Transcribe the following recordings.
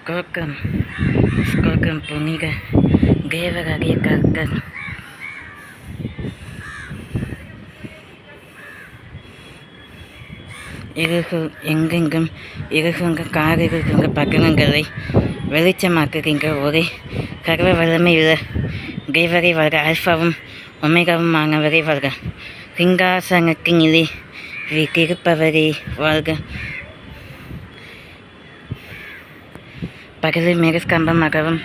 ஸ்கோக்கம் ஸ்கோக்கம் புனித தேவராகிய கர்த்தர் எங்கெங்கும் இருக்குங்க காரிருக்குங்க பக்கங்களை வெளிச்சமாக்குறீங்க ஒரே சர்வ வல்லமை உள்ள தேவரை வருக, அல்பாவும் ஒமேகாவும் ஆனவரை வருக, சிங்காசனத்தினிலே வீற்றிருப்பவரே வருக. பகலில் மேகஸ்கம்பமாகவும்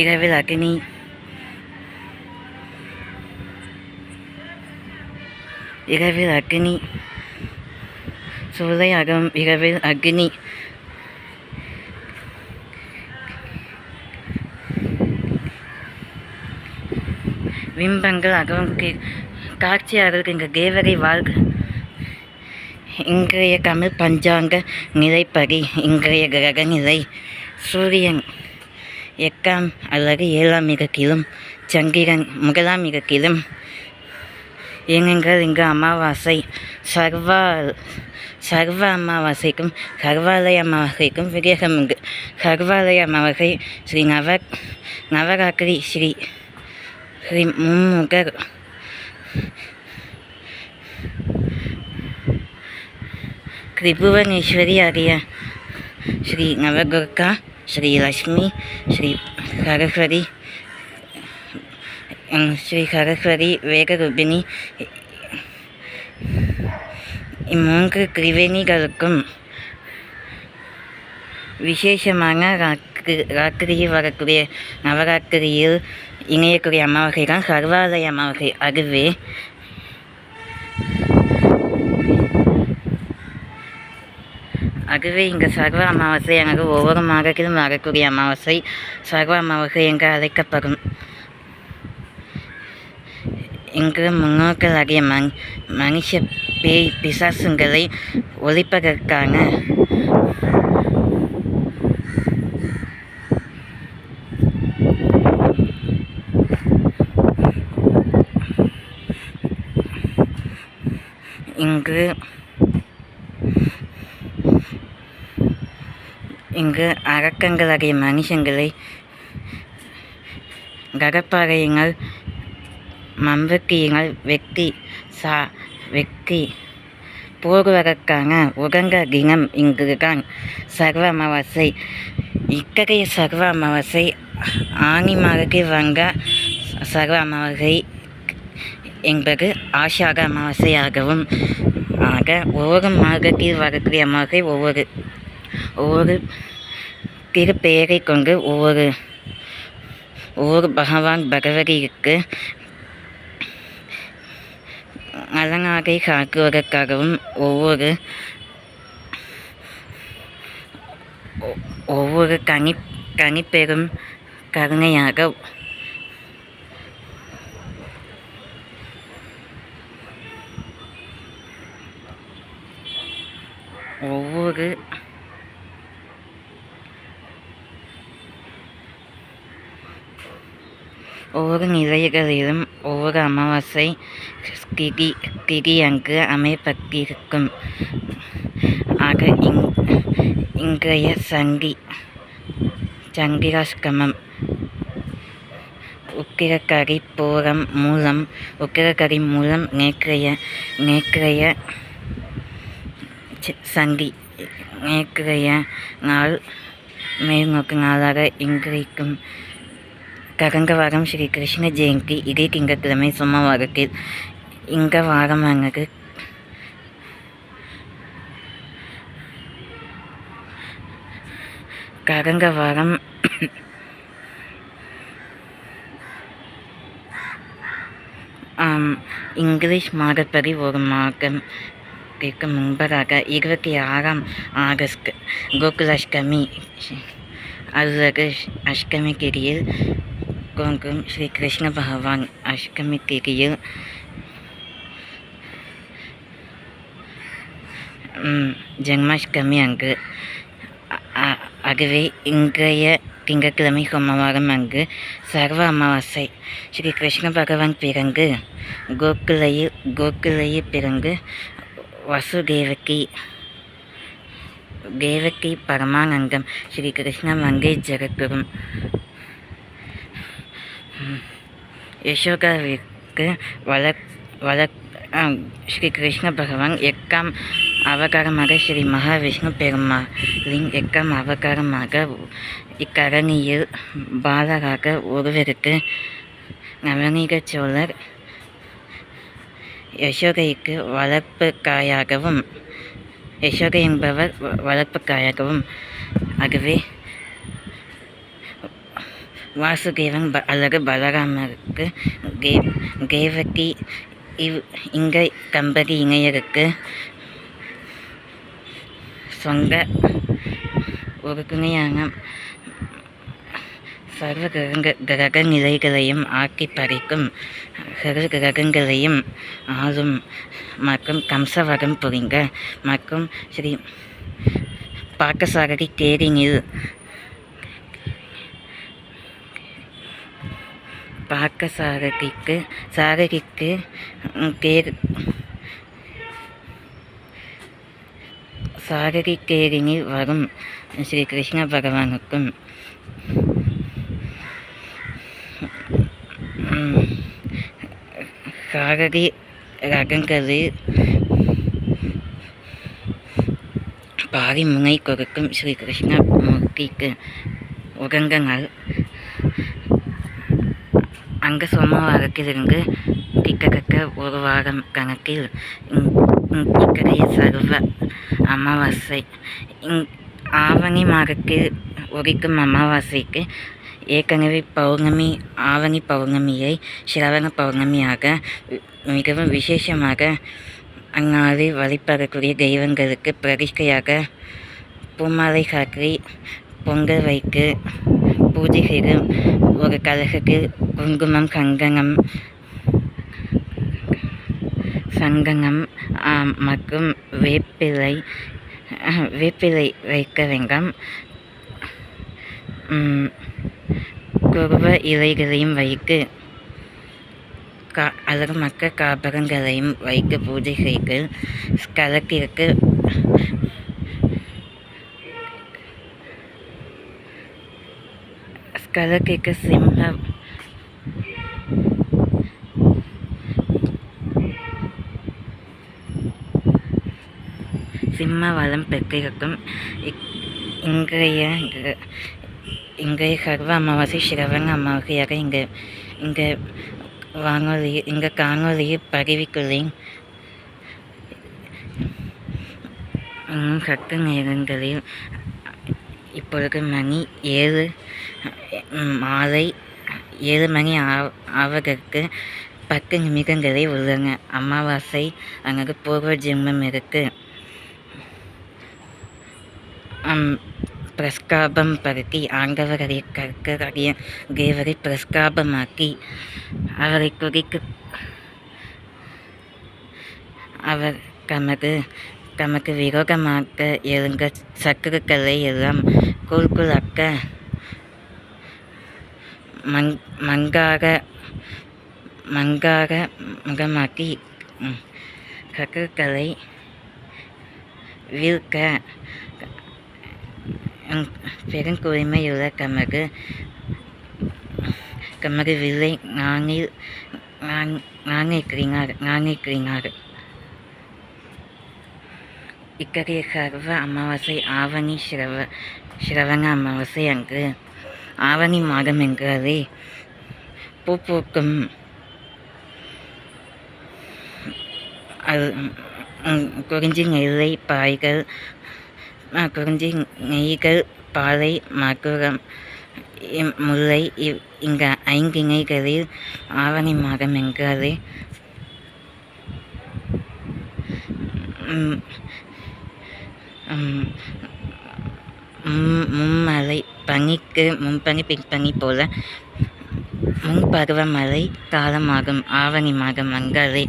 இரவில் அக்னி சூளையாகவும் இரவில் அக்னி பிம்பங்கள் அகவும் காட்சியாக இங்கே தேவரை வாழ்க. இன்றைய தமிழ் பஞ்சாங்க நிலைப்படி இன்றைய கிரக நிலை: சூரியன் 8ஆம் அல்லது 7ஆம் இடத்திலும், சந்திரன் 1ஆம் இடத்திலும். ஏனென்றால் இங்கு அமாவாசை சர்வ அமாவாசைக்கும் சர்வாலய அமாவாசைக்கும் விவேகம் உண்டு. சர்வாலய அமாவாசை ஸ்ரீ நவராத்திரி ஸ்ரீ மும்முகர் திரிபுவனேஸ்வரி ஆகிய ஸ்ரீ நவதுர்கா, ஸ்ரீ லக்ஷ்மி, ஸ்ரீ சரஸ்வதி வேகரூபிணி இம்மூன்று திரிவேணிகளுக்கும் விசேஷமான ராத்திரியில் வரக்கூடிய நவராத்திரியில் இணையக்கூடிய அமாவாசை தான் சர்வாலய அமாவாசை. அதுவே இங்கு சர்வ அமாவாசை எனக்கு ஒவ்வொரு மாதத்திலும் வரக்கூடிய அமாவாசை சர்வ அமாவாசை என்று அழைக்கப்படும். இங்கு முன்னோர்களாகிய மனுஷ பேய் பிசாசுங்களை ஒழிப்பதற்கான இங்கு அரக்கங்களாகிய மனுஷங்களை கடப்பாறையினால் மம்பக்கியினால் வெட்டி போகுவதற்கான உகந்த தினம் இங்குதான் சர்வ அமாவாசை. இத்தகைய சர்வ அமாவாசை ஆனி மாதத்தில் வந்த சர்வ அமாவாசை என்பது ஆஷாட அமாவாசையாகவும் ஆக ஒவ்வொரு மாதத்தில் வரக்கூடிய அமாவாசை ஒவ்வொரு திருப்பெயரை கொண்டு ஒவ்வொரு பகவான் பகவதிக்கு நலனாகை காக்குவதற்காகவும் ஒவ்வொரு கனிப்பெரும் கருணையாக ஒவ்வொரு நிலைகளிலும் ஒவ்வொரு அமாவாசை திதி அங்கு அமைப்பட்டிருக்கும். ஆக இன்றைய சந்திராஷ்டமம் உக்கிரகரி மூலம் நேற்றைய நாள் மேல்நோக்கு நாளாக இன்றைக்கும் கடந்த வாரம் ஸ்ரீ கிருஷ்ண ஜெயந்தி இதே திங்கட்கிழமை சோமவாரத்தில் இந்த வாரமானது கடந்த வாரம் இங்கிலீஷ் மாதப்படி ஒரு மாதத்திற்கு முன்பதாக 26ஆம் ஆகஸ்ட் கோகுலாஷ்டமி அல்லது அஷ்டமி திதியில் ஸ்ரீ கிருஷ்ண பகவான் அஷ்டமி திதியில் ஜென்மாஷ்டமி அங்கு. ஆகவே இன்றைய திங்கட்கிழமை சோமவாரம் அங்கு சர்வ அமாவாசை. ஸ்ரீ கிருஷ்ண பகவான் பிறந்து கோகுலையில் பிறந்து தேவகி பரமானந்தம் ஸ்ரீ கிருஷ்ண மங்கை ஜெகத்குரு. யசோகாவிற்கு ஸ்ரீ கிருஷ்ண பகவான் 8ஆம் அவதாரமாக ஸ்ரீ மகாவிஷ்ணு பெருமாளின் 8ஆம் அவதாரமாக இக்கரணியில் பாலராக ஒருவருக்கு நவநீத சோழர் யசோதைக்கு வளர்ப்புக்காயாகவும் யசோதை என்பவர் வளர்ப்புக்காயாகவும் ஆகவே வாசுதேவன் அல்லது பலராமருக்கு தேவகி இங்க தம்பதி இணையருக்கு சொந்த ஒரு துணையான சர்வ கிரக நிலைகளையும் ஆக்கி பறிக்கும் சர்வ கிரகங்களையும் ஆளும் மற்றும் கம்சவரம் புரிந்த மற்றும் ஸ்ரீ பார்த்தசாரதி தேரினில் சாரதிக்கு சாரதி தேரினில் வரும் ஸ்ரீ கிருஷ்ண பகவானுக்கும் சாரதி ரகங்களில் பாரி முனை கொடுக்கும் ஸ்ரீ கிருஷ்ணமூர்த்திக்கு உகங்கங்கள் அங்க சோமவாரத்திலிருந்து கிட்டத்தட்ட ஒரு வாரம் கணக்கில் இக்கரைய சர்வ அமாவாசை ஆவணி மாதத்தில் உதிக்கும் அமாவாசைக்கு ஏற்கனவே ஆவணி பௌர்ணமியை சிரவண பௌர்ணமியாக மிகவும் விசேஷமாக அந்நாளில் வழிபடக்கூடிய தெய்வங்களுக்கு பிரதிஷ்டையாக பூமாலை சாற்றி பொங்கல் வைத்து பூஜை செய்து ஒரு கலசத்தில் குங்குமம் சங்கனம் மற்றும் வேப்பிலை வைக்க வேண்டாம். குருவ இலைகளையும் வைத்து அழகு மற்ற காபகங்களையும் வைத்து பூஜை செய்து ஸ்கலத்திற்கு சிம்மவளம் பெற்றிருக்கும் இன்றைய சர்வ அமாவாசை சிரவண அமாவாசையாக இங்கே காணொலியில் பதிவிக்குள்ளேன். சற்று நேரங்களில் இப்பொழுது மணி 7 மாலை 7 மணி ஆவதற்கு 10 நிமிடங்களே உள்ளன. அமாவாசை அங்கே பூர்வ ஜென்மம் இருக்கு. பிரஸ்காபம் படுத்தி ஆண்டவரை கற்கரிய தேவரை பிரஸ்காபமாக்கி அவரை குறித்து அவர் தமக்கு விரோதமாக எழுந்த சத்துருக்களை எல்லாம் கூழ்குழாக்க மங்காக முகமாக்கி சத்துருக்களை வீழ்க்க பெருங்குரிமையுள்ள தமது வில்லை நாணிக்கிறார். இக்கரைய சர்வ அமாவாசை ஆவணி சிரவண அமாவாசை அன்று ஆவணி மாதம் என்றாலே பூ பூக்கும் குறிஞ்சி நெல்லை பாய்கள் குறிஞ்சி நெய்கள் பாலை மகுரம் முல்லை இந்த 5 இணைகளில் ஆவணி மாதம் என்றாலே மும்மலை பனிக்கு முன்பனி பின்பனி போல முன்பருவமழை காலமாகும். ஆவணி மாதம் வந்தாலே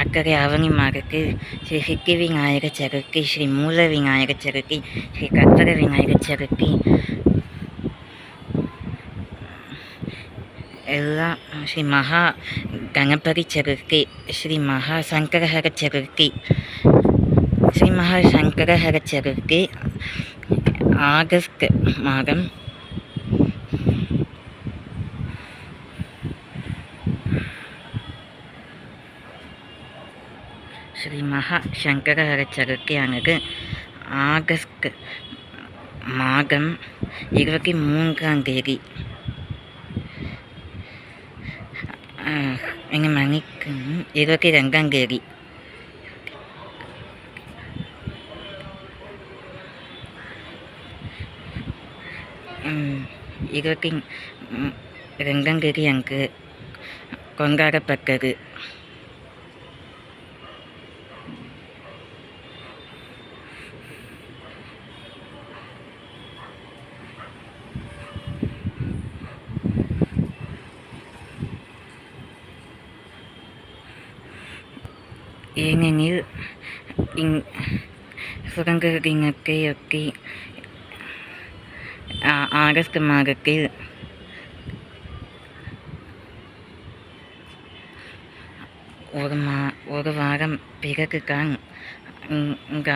அக்கறை ஆவணி மாதத்தில் ஸ்ரீ சித்தி விநாயகர் சதுர்த்தி, ஸ்ரீ மூல விநாயகர் சதுர்த்தி, ஸ்ரீ கற்பக விநாயகர் சதுர்த்தி எல்லாம், ஸ்ரீ மகா கணபதி சதுர்த்தி, ஸ்ரீ மகா சங்கரஹர சதுர்த்தி, ஸ்ரீ மகா சங்கரஹர சதுர்த்தி ஆகஸ்ட் மாதம் ஸ்ரீ மகா சங்கரஹர சதுர்த்தியானது ஆகஸ்ட் மாதம் 23ஆம் தேதி மணிக்கு 22ஆம் தேதி இருபத்தி 2ஆம் தேதி அங்கு கொண்டாடப்பட்டது. ஏனெனில் சுதந்திர தினத்தையொட்டி ஆகஸ்ட் மாதத்தில் ஒரு வாரம் பிறகுதான் இந்த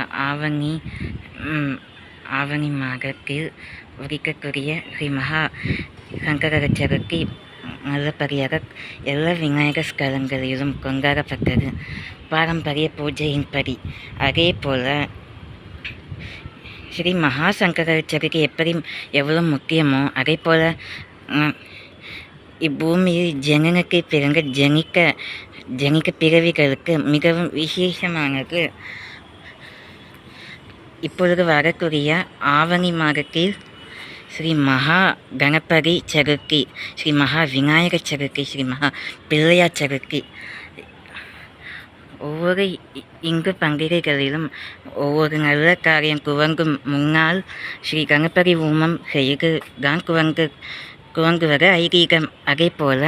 ஆவணி மாதத்தில் உதிக்கக்கூடிய ஸ்ரீ மகா சங்கரஹர சதுர்த்தி நல்லபடியாக எல்லா விநாயகர் ஸ்தலங்களிலும் கொண்டாடப்பட்டது பாரம்பரிய பூஜையின்படி. அதே போல் ஸ்ரீ மகா சங்கரஹர சதுர்த்தி எப்படி எவ்வளோ முக்கியமோ அதே போல் இப்பூமியில் ஜனனுக்கு பிறந்த ஜனிக்க பிறவிகளுக்கு மிகவும் விசேஷமானது. இப்பொழுது வரக்கூடிய ஆவணி மாதத்தில் ஸ்ரீ மகா கணபதி சதுர்த்தி, ஸ்ரீ மகா விநாயகர் சதுர்த்தி, ஸ்ரீ மகா பிள்ளையார் சதுர்த்தி. ஒவ்வொரு இந்து பண்டிகைகளிலும் ஒவ்வொரு நல்ல காரியம் துவங்கும் முன்னால் ஸ்ரீ கணபதி ஹோமம் செய்து தான் துவங்குவது ஐதீகம். அதே போல்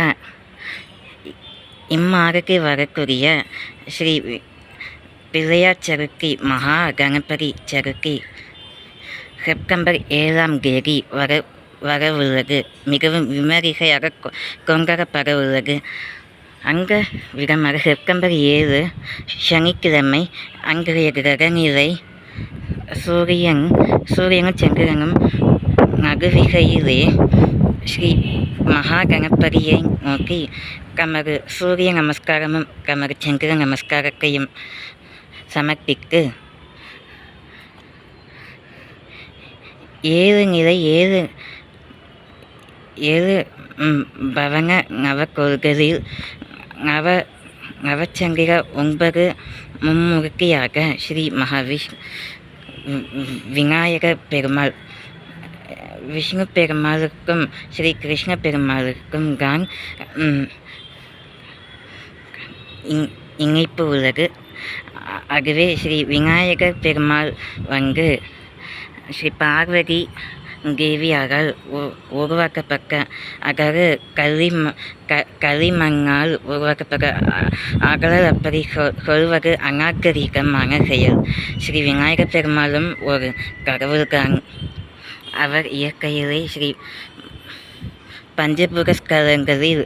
இம்மாதத்தில் வரக்கூடிய ஸ்ரீ பிள்ளையார் சதுர்த்தி, மகா கணபதி சதுர்த்தி செப்டம்பர் 7ஆம் தேதி வரவுள்ளது. மிகவும் விமரிசையாக கொண்டாடப்பட உள்ளது. அந்த விதமாக செப்டம்பர் 7 சனிக்கிழமை அன்றைய கிரகநிலை சூரியனும் சந்திரனும் நடுவிசையிலே ஸ்ரீ மகா கணபதியை நோக்கி தமது சூரிய நமஸ்காரமும் தமது சந்திர நமஸ்காரத்தையும் சமர்ப்பித்து 7 நிலை 7 பவன நவக்கோள்களில் நவச்சந்திர 9 மும்மூர்த்தியாக ஸ்ரீ விநாயகர் பெருமாள், விஷ்ணு பெருமாளுக்கும் ஸ்ரீ கிருஷ்ண பெருமாளுக்கும் தான் இணைப்பு உள்ளது. அதுவே ஸ்ரீ விநாயகர் பெருமாள் ஸ்ரீ பார்வதி தேவியால் உருவாக்கப்பட்ட, அதாவது களிமண்ணால் உருவாக்கப்பட்ட அகலல் அப்படி சொல்வது அநாகரிகமான செயல். ஸ்ரீ விநாயகர் பெருமாளும் ஒரு கடவுள்தான். அவர் இயற்கையிலே ஸ்ரீ பஞ்சபுர ஸ்தலங்களில்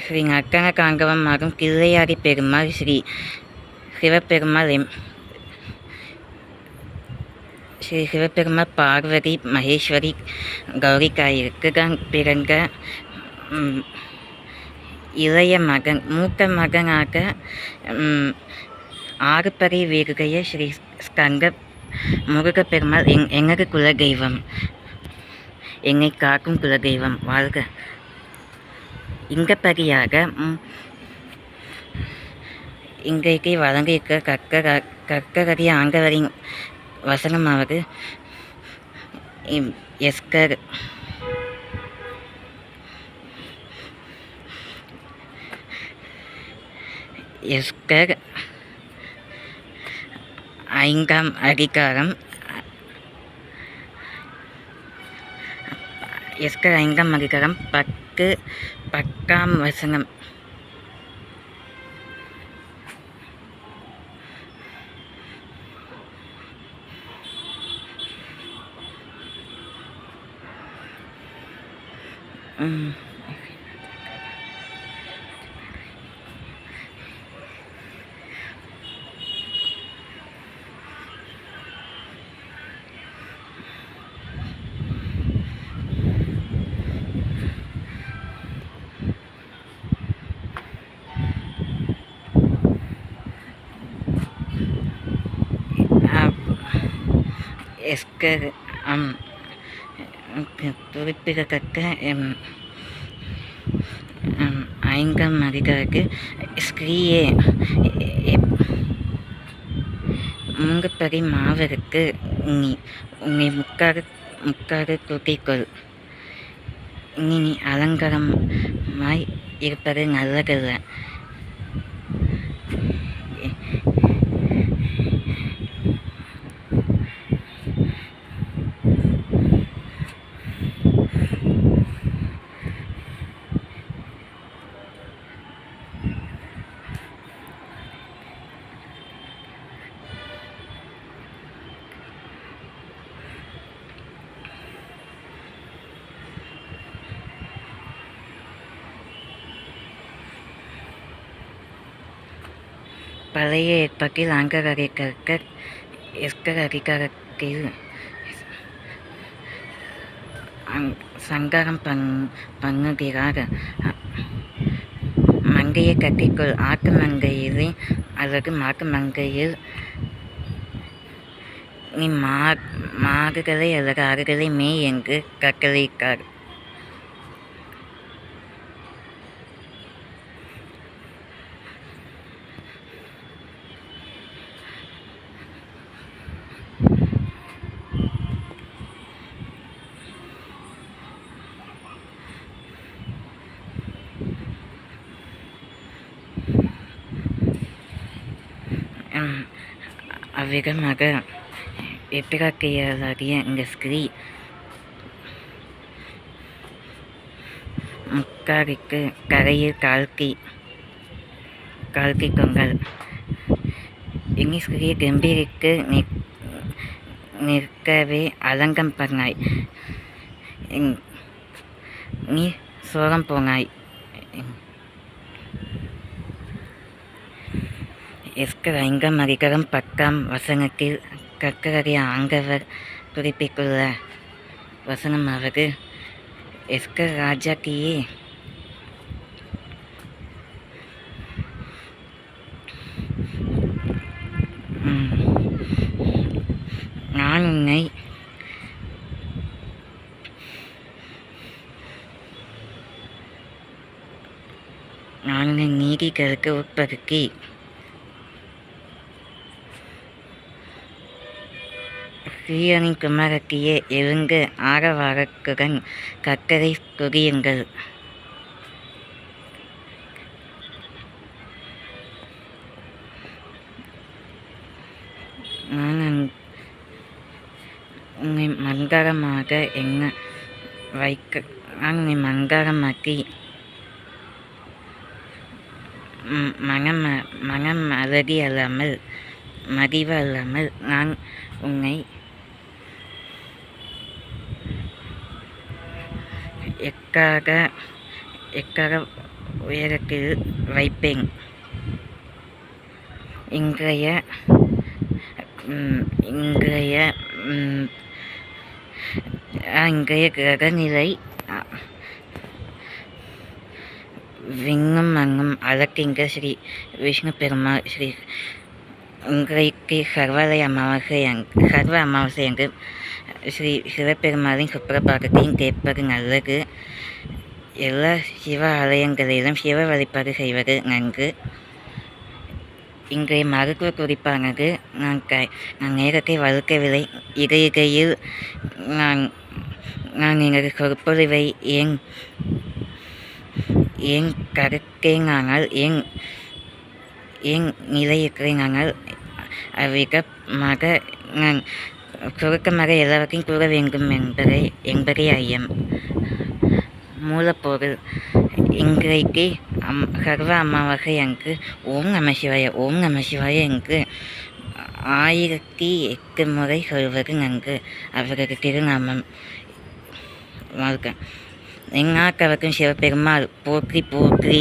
ஸ்ரீ நர்த்தன காண்டவமாகும் பிள்ளையாரி பெருமாள், ஸ்ரீ சிவபெருமாள் பார்வதி மகேஸ்வரி கௌரிக்காயிற்கு தான் பிறந்த இளைய மகன், மூத்த மகனாக 6 படை வீருடைய ஸ்ரீ ஸ்கந்த முருகப்பெருமாள் எங்களது குலதெய்வம், என்னை காக்கும் குலதெய்வம் வாழ்க. இந்தபடியாக இன்றைக்கு வழங்கியிருக்க கற்கரிய ஆண்டவரின் வசனமாவது எஸ்கர் 5ஆம் அதிகாரம் 10ஆம் வசனம். எஸ்கர் குறிப்பிடத்தக்க ஐங்கம் அதிகாருக்கு ஸ்ரீயே மூங்குப்படி மாவருக்கு உன்னை முக்காக கூட்டிக்கொள். நீ அலங்காரமாய் இருப்பது நல்லதல்ல. பழைய ஏற்பாட்டில் அங்கீகரிக்க எஸ்கர் அதிகாரத்தில் சங்காரம் பண்ணுகிறார். மங்கையை கட்டிக்கொள். ஆட்டு மங்கையிலே அல்லது மாட்டு மங்கையில் நீ மாடுகளை அல்லது ஆடுகளை மேய் என்று கட்டளையிட்டார். அவ்விதமாக எப்பிராக்கியலாகிய இந்த ஸ்ரீ முக்காரிக்கு கரையில் கால்கி கொண்டாள். இனி ஸ்ரீ கம்பீரிக்கு நிற்கவே அலங்கம் பண்ணாய். நீ சோகம் போனாய். எஸ்கர் ஐங்கம் அதிகாரம் 10ஆம் வசனத்தில் கர்த்தருடைய ஆண்டவர் குறிப்பிட்டுள்ள வசனமாவது, எஸ்கர் ராஜாக்கியே, நான் உன்னை நீதிகளுக்கு உட்படுத்தி சீயோனின் குமாரத்தியே, எழுந்து ஆரவாரத்துடன் கர்த்தரை துதியுங்கள். நான் உன்னை மங்காரமாக நான் உன்னை மங்காரமாக்கி மனம் அழகி அல்லாமல் மதிவு அல்லாமல் நான் உன்னை எக்காக உயரத்தில் வைப்பேன். இன்றைய கிரகநிலை விண்ணும் மண்ணும் அளக்கின்ற ஸ்ரீ விஷ்ணு பெருமாள் இன்றைக்கு சர்வ அமாவாசை அன்று ஸ்ரீ சிவபெருமாளின் சுப்பிரபாதத்தையும் கேட்பது நல்லது. எல்லா சிவ ஆலயங்களிலும் சிவ வழிபாடு செய்வது நன்கு. இன்றைய மருத்துவ குறிப்பானது நான் நேரத்தை வளர்க்கவில்லை. இடையில் நான் எனது சொற்பொழிவை ஏன் கருத்தேனானால் ஏன் நிலையிருக்கிறேனால் அவ்விதமாக நான் சுருக்கமாக எல்லாருக்கும் கூற வேண்டும் என்பதே ஐயம். மூலப்பொருள் இன்றைக்கு சர்வ அமாவாசை அன்று ஓம் நம சிவாய என்று 1008 முறை சொல்வது நன்கு. அவரது திருநாமம் வாழ்க. எங்காக்கவர்க்கும் சிவபெருமாள் போற்றி போற்றி.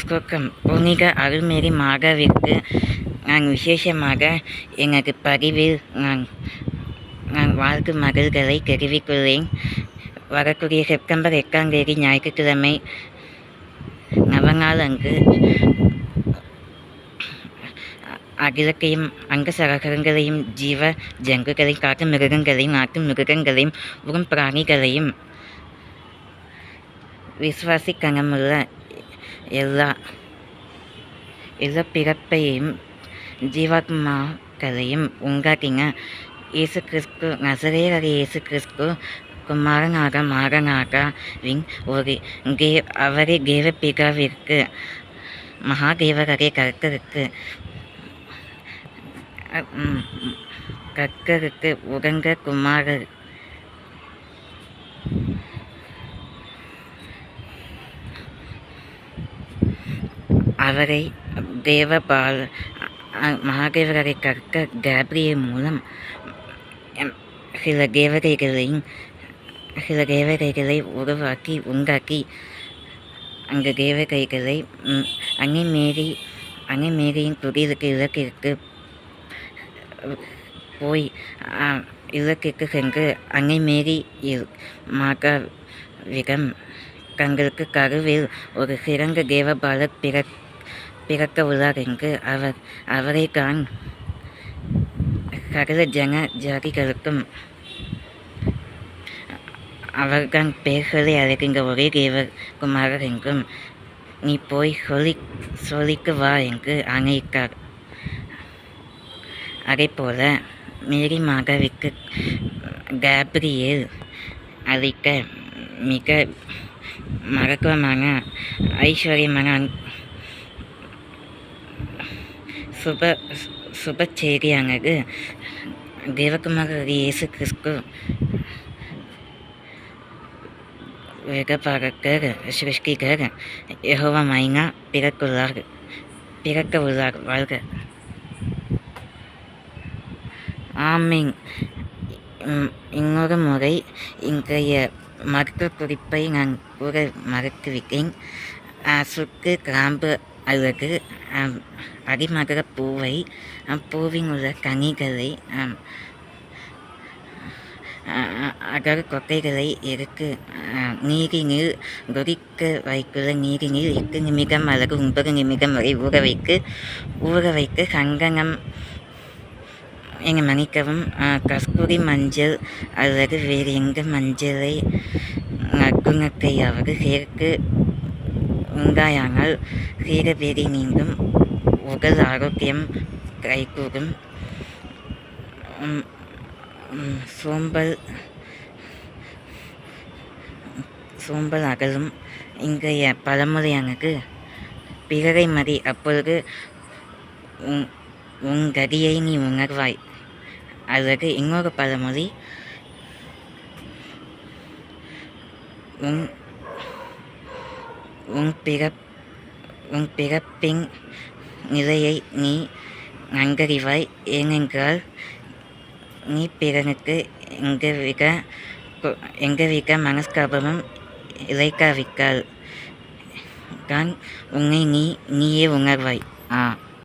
ஸ்லோகம். புனித அருள்மேரி மாதாவிற்கு நான் விசேஷமாக எனது பதிவில் நான் வாழ்த்து மகள்களை தெரிவித்துள்ளேன். வரக்கூடிய செப்டம்பர் 8ஆம் தேதி ஞாயிற்றுக்கிழமை நவநாள் அன்று அகிலத்தையும் அங்க சகோதரங்களையும் ஜீவ ஜந்துக்களையும் காட்டு மிருகங்களையும் நாட்டு மிருகங்களையும் உறும் பிராணிகளையும் விசுவாசிக்கணமுள்ள எல்லா பிறப்பையும் ஜீவாத்மாக்களையும் உண்டாக்கின இயேசு கிறிஸ்து நசரேயராகிய இயேசு கிறிஸ்து குமாரனாக மாறனாகவின் அவரே தேவபிதாவிற்கு மகாதேவராகிய கர்த்தருக்கு உகந்த குமாரர். அவரை மகாதேவராகிய கர்த்தர் கேப்ரியல் மூலம் சில தேவதைகளை உண்டாக்கி அந்த தேவதைகளை அன்னை மேரியின் துடிலுக்கு இலக்கிற்கு போய் இலக்கிற்கு சென்று அன்னை மேரி மாதாவிடம் தங்களுக்கு கருவில் ஒரு சிறந்த தேவபாலர் பிறக்க உள்ளார் என்று அவரை தான் சகல ஜாதிகளுக்கும் அவர்தான் பெயர்களை அழைக்கின்ற ஒரே தேவகுமாரர் என்றும் நீ போய் சொல்லிக்கு வா என்று ஆணையிட்டார். அதேபோல மேரி மாதாவிற்கு கேப்ரியேல் அளித்த மிக மகத்துவமான ஐஸ்வர்யமான சுப செய்தியானது தேவகுமாரர் இயேசு கிறிஸ்து வேகபாரகர் சிருஷ்டிகர் யெகோவா மைனா பிறக்க உள்ளார். வாழ்க. ஆமீன். இன்னொரு முறை இன்றைய மருத்துவ குறிப்பை நான் கூற மறந்துவிட்டேன். சுக்கு, கிராம்பு அல்லது அடிமகர பூவை, பூவின் உள்ள கனிகளை, அகர் கொட்டைகளை எடுத்து நீரினில் கொதிக்க வைத்துள்ள நீரினில் 8 நிமிடம் அல்லது 9 நிமிடம் வரை ஊற வைத்து சந்தனம் மன்னிக்கவும் கஸ்தூரி மஞ்சள் அல்லது வேறு எந்த மஞ்சளை நற்குணத்தையாவது சேர்த்து உண்டாயானால் சீரபேதி நீங்கும், உடல் ஆரோக்கியம் கைகூடும், சோம்பல் அகலும். இன்றைய பழமொழியானது பிறரை மதி, அப்பொழுது உன் கதியை நீ உணர்வாய். அல்லது இன்னொரு பழமொழி, உன் பிறப்பின் நிலையை நீ நன்கறிவாய். ஏனென்றால் நீ பிறனுக்கு எங்கவிக மனஸ்தாபமும் இழைக்காவிட்டால் தான் உன்னை நீயே உணர்வாய்.